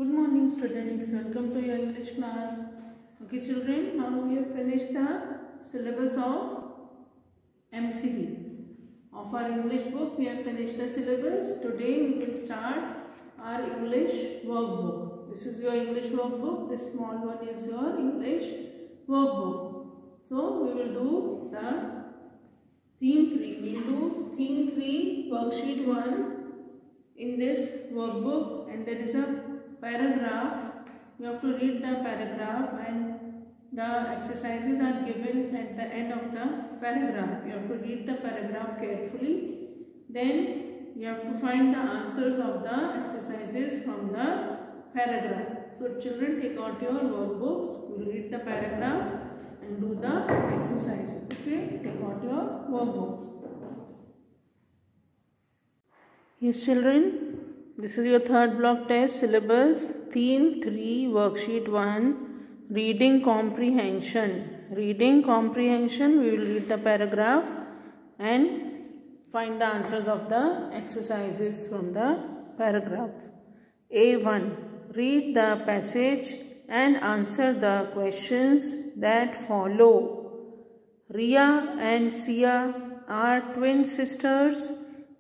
Good morning students, welcome to your English class. Okay children, now we have finished the syllabus of MCD. Of our English book, we have finished the syllabus. Today we will start our English workbook. This is your English workbook. This small one is your English workbook. So we will do the theme 3. We will do theme 3 worksheet 1 in this workbook, and there is a paragraph. You have to read the paragraph and the exercises are given at the end of the paragraph. You have to read the paragraph carefully. Then you have to find the answers of the exercises from the paragraph. So children, take out your workbooks. You will read the paragraph and do the exercises. Okay, take out your workbooks. Yes children, this is your third block test syllabus, theme 3, worksheet 1, reading comprehension. Reading comprehension, we will read the paragraph and find the answers of the exercises from the paragraph. A1, read the passage and answer the questions that follow. Ria and Sia are twin sisters.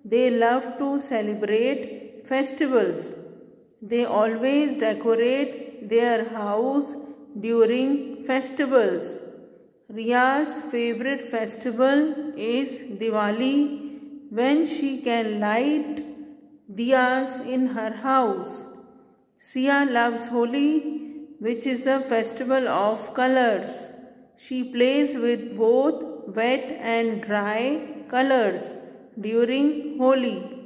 They love to celebrate festivals. They always decorate their house during festivals. Ria's favorite festival is Diwali, when she can light diyas in her house. Sia loves Holi, which is the festival of colors. She plays with both wet and dry colors during Holi.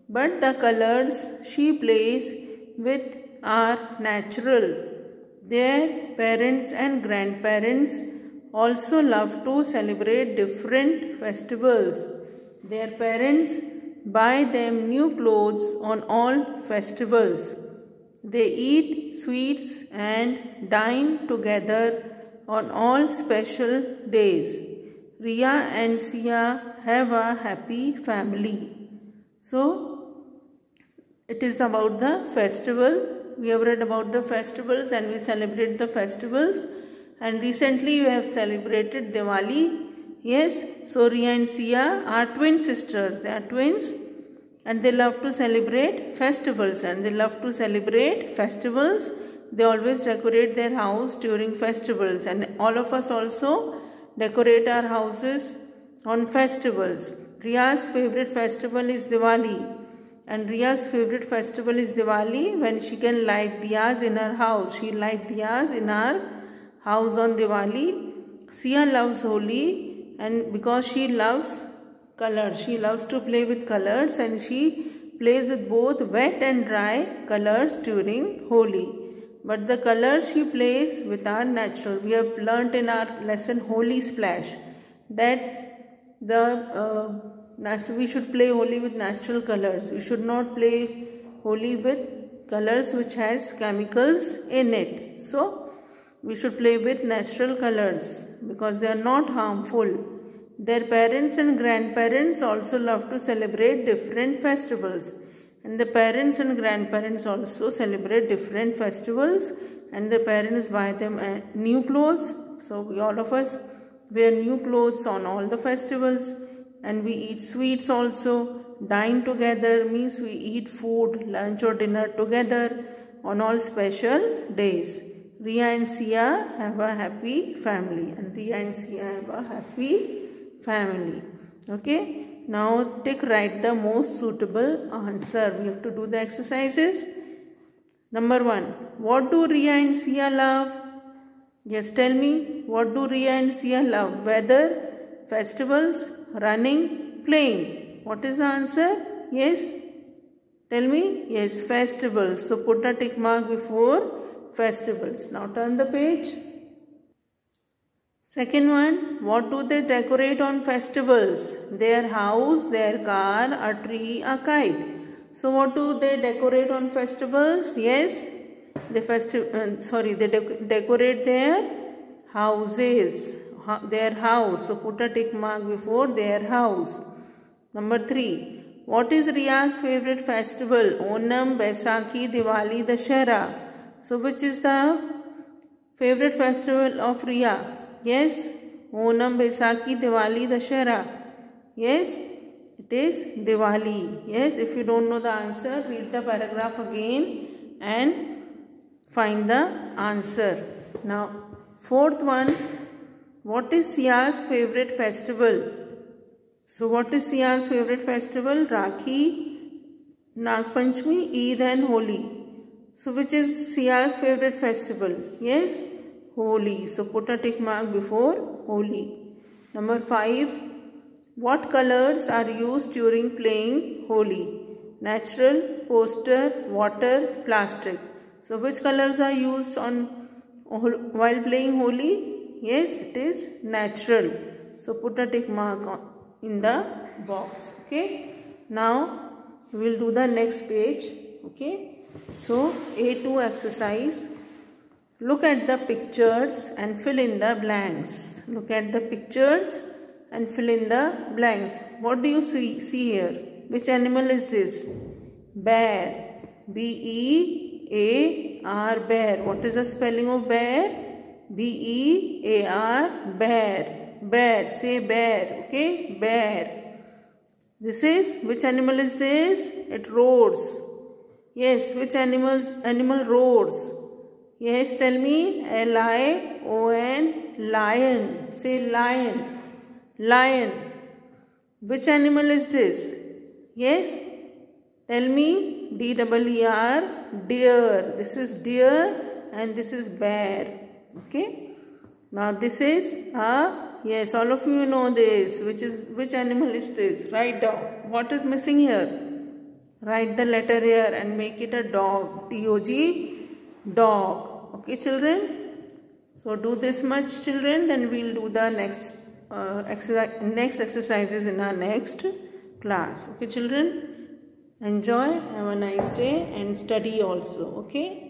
But the colors she plays with are natural. Their parents and grandparents also love to celebrate different festivals. Their parents buy them new clothes on all festivals. They eat sweets and dine together on all special days. Ria and Sia have a happy family. So, it is about the festival. We have read about the festivals and we celebrate the festivals. And recently we have celebrated Diwali. Yes, so Ria and Sia are twin sisters. They are twins and they love to celebrate festivals. They always decorate their house during festivals. And all of us also decorate our houses on festivals. Ria's favorite festival is Diwali. And Ria's favorite festival is Diwali, when she can light diyas in her house. She light diyas in her house on Diwali. Sia loves Holi, and because she loves colors, she loves to play with colors, and she plays with both wet and dry colors during Holi. But the colors she plays with are natural. We have learnt in our lesson Holi Splash that we should play Holi with natural colors. We should not play Holi with colors which has chemicals in it. So, we should play with natural colors because they are not harmful. Their parents and grandparents also love to celebrate different festivals. And the parents and grandparents also celebrate different festivals. And the parents buy them new clothes. So, all of us wear new clothes on all the festivals. And we eat sweets also. Dine together means we eat food, lunch or dinner together on all special days. Ria and Sia have a happy family. Okay. Now write the most suitable answer. We have to do the exercises. Number 1. What do Ria and Sia love? Yes, tell me. What do Ria and Sia love? Weather, festivals, running, playing. What is the answer? Yes. Tell me. Yes, festivals. So put a tick mark before festivals. Now turn the page. Second one. What do they decorate on festivals? Their house, their car, a tree, a kite. So what do they decorate on festivals? Yes. They decorate their houses. Their house. So put a tick mark before their house. Number 3. What is Riya's favorite festival? Onam, Baisakhi, Diwali, Dashera. So which is the favorite festival of Riya? Yes, Onam, Baisakhi, Diwali, Dashera. Yes, it is Diwali. Yes, if you don't know the answer, read the paragraph again and find the answer. Now, fourth one, what is Sia's favorite festival? So, what is Sia's favorite festival? Rakhi, Nag Panchami, Eid and Holi. So, which is Sia's favorite festival? Yes, Holi. So, put a tick mark before Holi. Number 5. What colors are used during playing Holi? Natural, poster, water, plastic. So, which colors are used while playing Holi? Yes, it is natural. So, put a tick mark in the box. Okay. Now, we will do the next page. Okay. So, A2 exercise. Look at the pictures and fill in the blanks. Look at the pictures and fill in the blanks. What do you see here? Which animal is this? Bear. B-E-A-R, bear. What is the spelling of bear? B-E-A-R, bear. Bear. Say bear. Okay? Bear. This is, which animal is this? It roars. Yes, which animal roars? Yes, tell me. L-I-O-N, lion. Say lion. Lion. Which animal is this? Yes? Tell me. D-E-E-R, deer. This is deer and this is bear. Okay? Now this is yes, all of you know this. Which animal is this? Write down. What is missing here? Write the letter here and make it a dog. D-O-G, dog. Okay, children? So do this much, children, then we'll do the next exercises in our next class. Okay, children? Enjoy, have a nice day and study also. Okay?